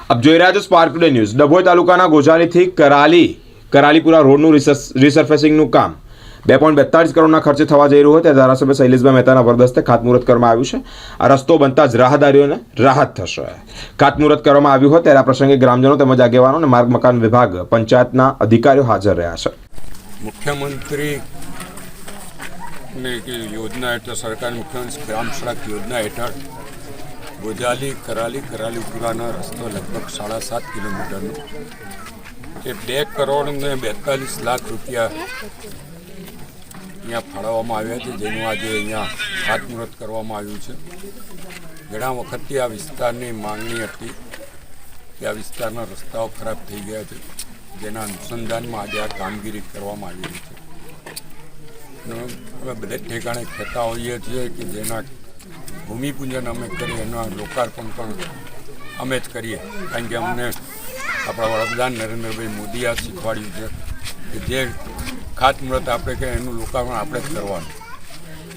આપ જોઈ રહ્યા છો સ્પાર્ક ટુડે ન્યૂઝ। ડભોઈ તાલુકાના ગોઝાલીથી કરાલીપુરા રોડનું રિસર્ફેસિંગનું કામ 2.42 કરોડના ખર્ચે થવા જઈ રહ્યું હોય ત્યારે ધારાસભ્ય શૈલેષભાઈ મહેતાના વરદસ્તે ખાતમુહૂર્ત કરવામાં આવ્યું છે। આ રસ્તો બનતા જ રાહદારીઓને રાહત થશે। ખાતમુહૂર્ત કરવામાં આવ્યું હોય ત્યારે આ પ્રસંગે ગ્રામજનો તેમજ આગેવાનો અને માર્ગ મકાન વિભાગ પંચાયતના અધિકારીઓ હાજર રહ્યા છે। मुख्यमंत्री ने योजना हेठ सरकार मुख्यमंत्री ग्राम सड़क योजना हेठ गोजाली करालीपुरा रस्तो लगभग 7.5 किलोमीटर ये 2 करोड़ ने 42 लाख रुपया अँ फाळववामां आव्या छे, जेनुं आजे अहींया खातमुहूर्त करवामां आव्युं छे। घणा वखतथी आ विस्तारनी मांगणी हती कि आ विस्तारना रस्ताओ खराब थई गया छे, जेना अनुसंधाનમાં આજે આ કામગીરી કરવામાં આવી છે। અમે બધે ઠેકાણે કહેતા હોઈએ છીએ કે જેના ભૂમિપૂજન અમે કરીએ એના લોકાર્પણ પણ અમે જ કરીએ, કારણ કે અમને આપણા વડાપ્રધાન નરેન્દ્રભાઈ મોદીએ આ શીખવાડ્યું છે કે જે ખાતમુહૂર્ત આપણે કહે એનું લોકાર્પણ આપણે જ કરવાનું।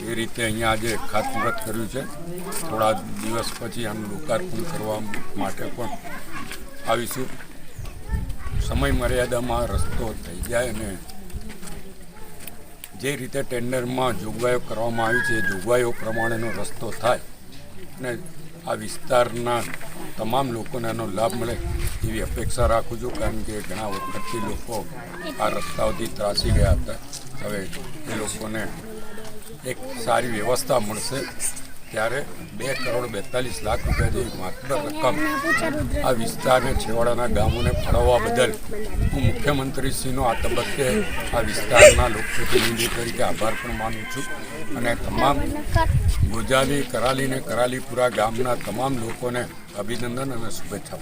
એ રીતે અહીંયા આજે ખાતમુહૂર્ત કર્યું છે। થોડા દિવસ પછી આનું લોકાર્પણ કરવા માટે પણ આવીશું। समय मर्यादा में रस्तो थी जाए ने जे रीते टेंडर में जोगवाईओ करवामां आवी छे जोगवाईओ प्रमाणेनो रस्तो थाय ने आ विस्तारना तमाम लोकोने एनो लाभ मळे एवी अपेक्षा राखुं छुं, कारण के घणा वखतथी लोको आ रस्ताओथी त्रासी गया हता। हवे ए लोकोने एक सारी व्यवस्था मळशे त्यारे 2 करोड़ 42 लाख रुपया जेवी मात्र रकम आ विस्तार ने छेवाड़ाना गामोने फाळववा बदल हूँ मुख्यमंत्रीश्रीनो आ तबक्के आ विस्तारना लोकप्रतिनिधि तरीके आभार पण मानु छुं अने तमाम गोजाली कराली ने करालीपुरा गामना तमाम लोकोने अभिनंदन अने शुभेच्छा।